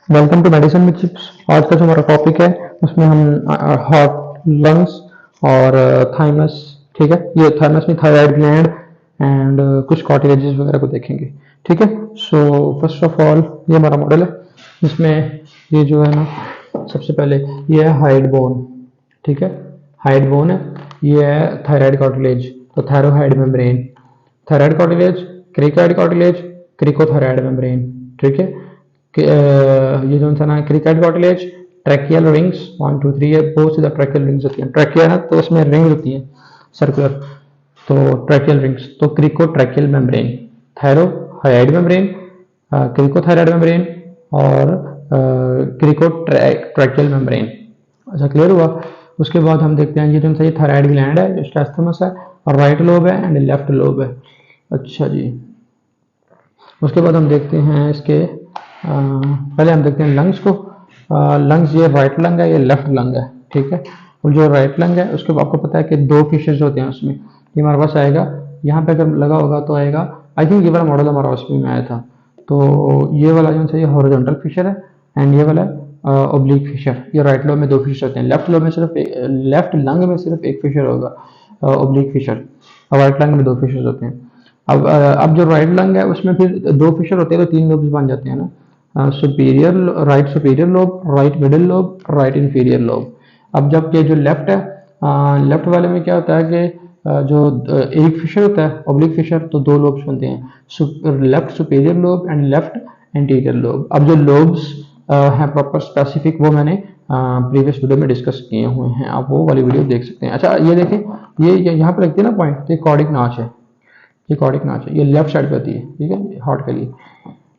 Welcome to medicine with chips. आज का जो हमारा टॉपिक है उसमें हम हार्ट, लंग्स और थाइमस, ठीक है, ये थाइमस में थायराइड ग्लैंड एंड कुछ कार्टिलेजेस वगैरह को देखेंगे। ठीक है, सो फर्स्ट ऑफ ऑल ये हमारा मॉडल है। इसमें ये जो है ना, सबसे पहले ये है हाइड बोन। ठीक है, हाइड बोन है, ये है थायराइड कार्टिलेज, तो thyrohyoid membrane, thyroid cartilage, cricoid cartilage, cricothyroid membrane. ठीक है, ये जो है ना क्रिकेट कार्टिलेज, ट्रैकियल रिंग्स 1 2 3 है, बहुत सी ट्रैकियल रिंग्स होती हैं। ट्रैकिया है ना, तो उसमें रिंग्स होती हैं सर्कुलर, तो ट्रैकियल रिंग्स, तो crico tracheal membrane, thyrohyoid membrane, cricothyroid membrane और क्रिको ट्रैकियल मेम्ब्रेन। अच्छा, क्लियर हुआ। उसके बाद हम देखते हैं ये जो है थायराइड ग्लैंड है, जो स्टेथोमस है, और राइट लोब है एंड लेफ्ट लोब है। अच्छा जी, उसके बाद हम देखते हैं इसके पहले हम देखते हैं लंग्स को। लंग्स, ये राइट लंग है, ये लेफ्ट लंग है। ठीक है, और जो राइट लंग है उसके आपको पता है कि दो फिशेज होते हैं उसमें। ये हमारे पास आएगा, यहाँ पे अगर लगा होगा तो आएगा, आई थिंक ये वाला मॉडल हमारा उसमें में आया था। तो ये वाला जो है हॉरिजॉन्टल फिशर है एंड ये वाला ओब्लिक फिशर। ये राइट लोब में दो फिशर होते हैं, लेफ्ट लोब में सिर्फ लेफ्ट लंग में सिर्फ एक फिशर होगा, ओब्लिक फिशर, और राइट लंग में दो फिशर होते हैं। अब जो राइट लंग है उसमें फिर दो फिशर होते हैं, तो तीन लोब्स बन जाते हैं ना, superior, right superior lobe, right middle lobe, right inferior lobe. अब जब ये जो लेफ्ट है, लेफ्ट वाले में क्या होता है कि जो एक फिशर होता है ओब्लिक फिशर, तो दो लोब्स बनते हैं, left superior lobe and left anterior lobe. अब जो लोब्स हैं प्रॉपर स्पेसिफिक, वो मैंने प्रीवियस वीडियो में डिस्कस किए हुए हैं, आप वो वाली वीडियो देख सकते हैं। अच्छा, ये देखें, ये यहाँ पे लगती है ना पॉइंट, तो ये कॉर्डिक नाच है, ये कॉर्डिक नाच है, ये लेफ्ट साइड पे होती है। ठीक है, हार्ट के लिए।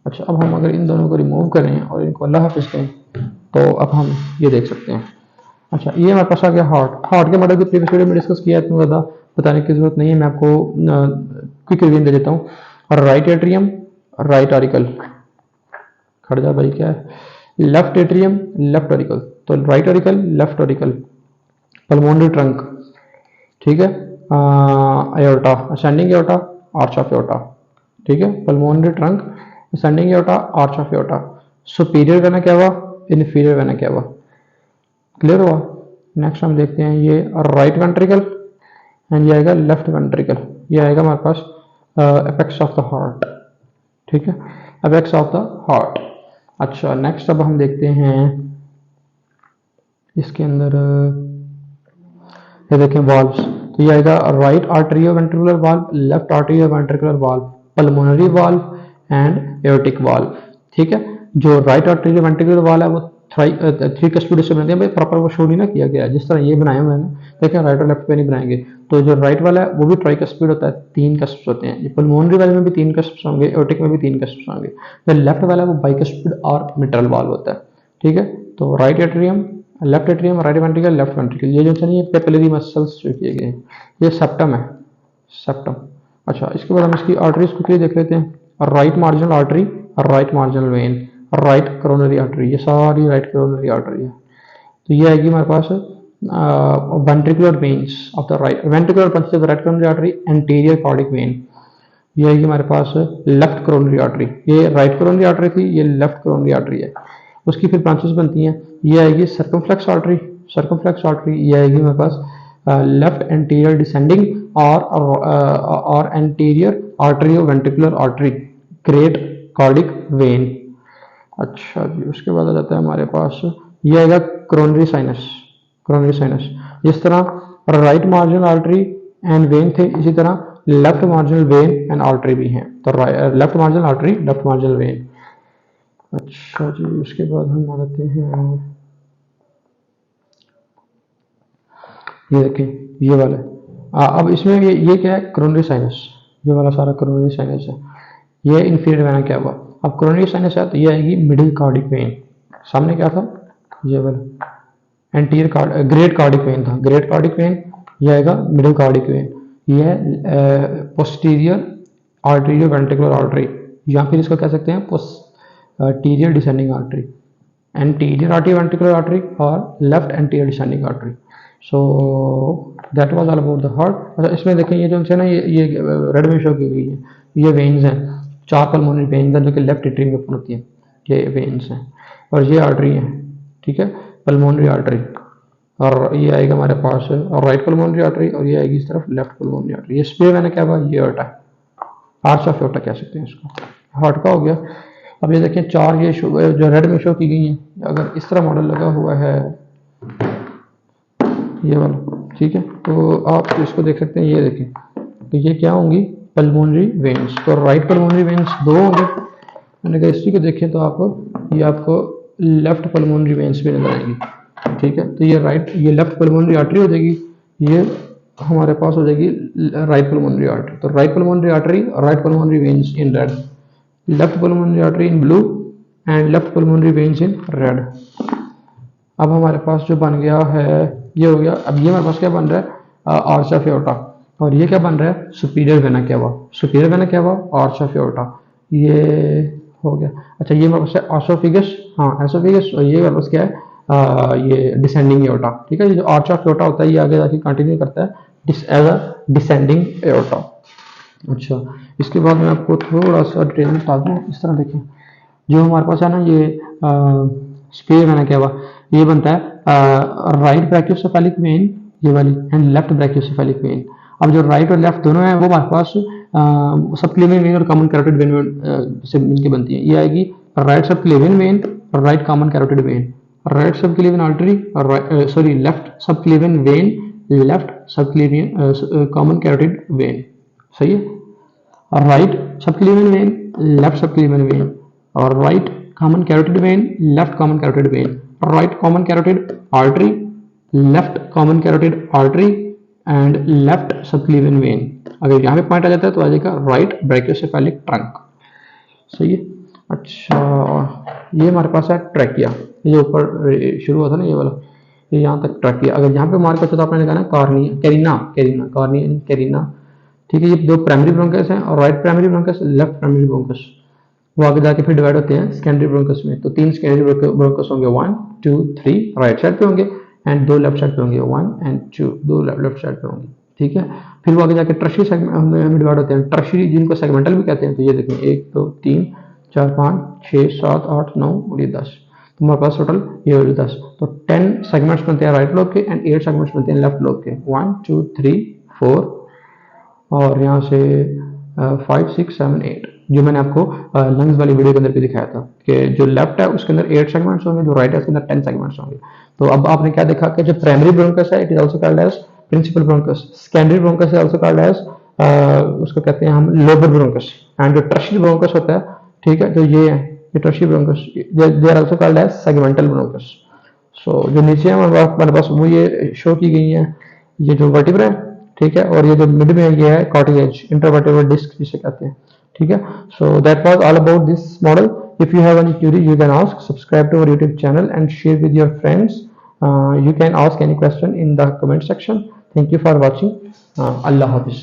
अच्छा, अब हम अगर इन दोनों को रिमूव करें और इनको अल्लाह हाफिज करें, तो अब हम ये देख सकते हैं। अच्छा, ये हमारे पास आ गया हार्ट। हार्ट के मॉडल की प्रीवियस वीडियो में डिस्कस किया है, इतना ज़्यादा बताने की जरूरत नहीं है, मैं आपको क्विक रिवीजन दे देता हूँ। और राइट एट्रियम, राइट आरिकल, खड़ जा भाई, क्या है, लेफ्ट एट्रियम, लेफ्ट ऑरिकल, तो right auricle, left auricle, pulmonary trunk, ठीक है, aorta, ascending aorta, arch of aorta. ठीक है, pulmonary trunk, ascending aorta, arch of aorta. Superior vena क्या हुआ, इन्फीरियर वेना क्या हुआ, क्लियर हुआ। नेक्स्ट हम देखते हैं ये राइट वेंट्रिकल एंड ये आएगा लेफ्ट वेंट्रिकल, ये आएगा हमारे पास एपेक्स ऑफ द हार्ट। ठीक है, एपेक्स ऑफ द हार्ट। अच्छा, नेक्स्ट अब हम देखते हैं इसके अंदर, ये देखें वाल्व्स, तो ये आएगा right arterio ventricular valve, left arterio ventricular valve, pulmonary valve and aortic valve. ठीक है, जो राइट आर्टेरियो वेंट्रिकुलर वाल्व है वो थ्री कस्पिड से बनते हैं, प्रॉपर वो शो नहीं ना किया गया, जिस तरह ये बनाए हुए हैं देखें, राइट और लेफ्ट पे नहीं बनाएंगे। तो जो राइट वाला है वो भी ट्राई कस्पिड होता है, तीन कस्प्स होते हैं। पल्मोनरी वाले में भी तीन कस्प्स होंगे, एओर्टिक में भी तीन कस्प्स होंगे। जो लेफ्ट वाला है वो बाइकस्पिड और मिट्रल वाल्व होता है। ठीक है, तो right atrium, left atrium, right ventricle, left ventricle, ये जो है ये पेपिलरी मसल्स जो किए गए हैं, ये सेप्टम है, सेप्टम। अच्छा, इसके बाद हम इसकी आर्टरीज क्विकली देख लेते हैं। Right marginal artery, right marginal when, right coronary artery, ये सारी राइट कोरोनरी आर्टरी है। तो ये आएगी हमारे पास ventricular veins of the right, ventricular branch of right coronary artery, anterior cardiac vein. ये आएगी हमारे पास लेफ्ट कोरोनरी आर्टरी, ये राइट कोरोनरी आर्टरी थी, ये लेफ्ट कोरोनरी आर्टरी है। उसकी फिर ब्रांचेस बनती हैं, ये आएगी सर्कमफ्लेक्स आर्टरी, सर्कमफ्लेक्स आर्टरी, ये आएगी हमारे पास लेफ्ट एंटीरियर डिसेंडिंग और anterior arterio ventricular artery, great cardiac vein. अच्छा जी, उसके बाद आ जाता है हमारे पास, ये आएगा कोरोनरी साइनस, कोरोनरी साइनस। जिस तरह right marginal artery and when थे, इसी तरह left marginal when and artery भी हैं, तो left marginal artery, left marginal when. अच्छा जी, उसके बाद हम आ जाते हैं, ये देखें, ये वाला, अब इसमें ये क्या है, कोरोनरी साइनस, ये वाला सारा कोरोनरी साइनस है। ये इंफीरियर वेना क्या हुआ, अब कोरोनरी साइनस है तो ये आएगी मिडिल कार्डिक वेन। सामने क्या था, ये वाला एंटीरियर ग्रेट कार्डिक वेन था, ग्रेट कार्डिक वेन, ये आएगा मिडिल कार्डिक वेन। ये है पोस्टीरियर आर्टेरियो वेंट्रिकुलर आर्टरी, या फिर इसको कह सकते हैं posterior descending artery, anterior arterio ventricular artery और left anterior descending artery. So that was all about the heart. अच्छा, इसमें देखें, ये जो है ना, ये रेड में शो की गई है, ये वेन्स हैं, चार पल्मोनरी वेन्स हैं जो कि लेफ्ट एट्रियम के ऊपर होती है, ये वेन्स हैं। और ये आर्टरी है, ठीक है, पल्मोनरी आर्टरी, और ये आएगा हमारे पास और राइट पल्मोनरी आर्टरी, और ये आएगी इस तरफ लेफ्ट पल्मोनरी आर्टरी। ये स्पीयर वेना क्या हुआ, ये एओर्टा है, आर्च ऑफ एओर्टा कह सकते हैं इसको, हार्ट का हो गया। अब ये देखें चार ये जो रेड में शो की गई हैं, अगर इस तरह मॉडल लगा हुआ है ये वाला, ठीक है, तो आप इसको देख सकते हैं, ये देखें तो ये क्या होंगी, पल्मोनरी वेन्स। तो राइट पल्मोनरी वेन्स दो होंगे, मैंने कहा हिस्ट्री को देखें तो आपको ये आपको लेफ्ट पल्मोनरी वेन्स भी नजर आएंगी, ठीक है। तो ये राइट, ये लेफ्ट पल्मोनरी आर्टरी हो जाएगी, ये हमारे पास हो जाएगी राइट पल्मोनरी आर्टरी। तो right pulmonary artery, right pulmonary veins in red, left pulmonary artery in blue and left pulmonary veins in red. अब हमारे पास जो बन गया है ये हो गया। अब ये हमारे पास क्या बन रहा है, आर्च ऑफ एओर्टा, और ये क्या बन रहा है, सुपीरियर वेना क्या हुआ, सुपीरियर वेना क्या हुआ, आर्च ऑफ एओर्टा, ये हो गया। अच्छा ये हमारे पास है एसोफिगस, हाँ एसोफिगस, और ये हमारे पास क्या है, ये डिसेंडिंग एओर्टा, ठीक है। ये जो आर्च ऑफ एओर्टा होता है ये आगे जाके कंटिन्यू करता है एज अ डिसेंडिंग एओर्टा। अच्छा इसके बाद मैं आपको थोड़ा सा डिटेल में बता दूँ, इस तरह देखें, जो हमारे पास है ना ये स्पीयर वेना क्या हुआ, ये बनता है राइट ब्रैकियोसेफेलिक वेन ये वाली एंड लेफ्ट ब्रैकियोसेफेलिक वेन। अब जो राइट और लेफ्ट दोनों है वो हमारे पास सबक्लेवियन वेन और कॉमन कैरोटिड वेन से मिलकर बनती है। ये आएगी राइट सबक्लेवियन वेन और right common carotid vein, right subclavian artery, sorry left subclavian vein, left subclavian common carotid vein, सही है। और right subclavian vein, left subclavian vein, और right common carotid vein, left common carotid vein, right common carotid artery, left common carotid artery and left subclavian vein. अगर यहाँ पे point आ जाता है तो आ जाएगा राइट ब्रैकियोसेफेलिक ट्रंक, सही है। अच्छा ये हमारे पास है ट्रैकिया, ये ऊपर शुरू हुआ था ना ये वाला, ये यहाँ तक ट्रैकिया। अगर यहाँ पे मार्क होता तो आपने लिखा ना cornea, carina, carina, cornea, carina, ठीक है। ये दो प्राइमरी ब्रोंकस हैं और right primary bronchus, left primary bronchus, वो आगे जाके फिर डिवाइड होते हैं सेकेंडरी ब्रोंकस में। तो तीन सेकेंडरी ब्रोंकस होंगे, 1 2 3 राइट साइड पे होंगे एंड दो लेफ्ट साइड पे होंगे, 1 एंड 2 दो लेफ्ट साइड पे होंगे, ठीक है। फिर वो आगे जाके टर्शियरी सेगमेंट में डिवाइड होते हैं, टर्शियरी जिनको सेगमेंटल भी कहते हैं। तो ये देखें 1 2 3 4 5 6 7 8 9 और ये 10, तो हमारे पास टोटल ये हो 10। तो 10 सेगमेंट्स बनते हैं राइट लोब के एंड 8 सेगमेंट्स बनते हैं लेफ्ट लोब के, 1 2 3 4 और यहाँ से 5 6 7 8, जो मैंने आपको लंग्स वाली वीडियो के अंदर भी दिखाया था कि जो लेफ्ट है उसके अंदर 8 सेगमेंट्स होंगे, जो राइट है उसके अंदर 10 सेगमेंट्स होंगे। तो अब आपने क्या देखा कि जो प्राइमरी ब्रोंकस है it is also called as principal bronchus, secondary bronchus is also called as उसको कहते हैं हम लोबर ब्रोंकस, एंड जो टर्शियरी ब्रोंकस होता है, ठीक है, जो ये है ये tertiary bronchus, they are also called as segmental bronchus. So जो नीचे है हमारे पास वो ये शो की गई है, ये जो वर्टिब्रा है, ठीक है, और ये जो मिड में ये है कॉर्टिकेज, इंटरवर्टिब्रल डिस्क जिसे कहते हैं, ठीक है। So that was all about this model. If you have any query you can ask, subscribe to our YouTube channel and share with your friends. You can ask any question in the comment section. Thank you for watching. Allah Hafiz.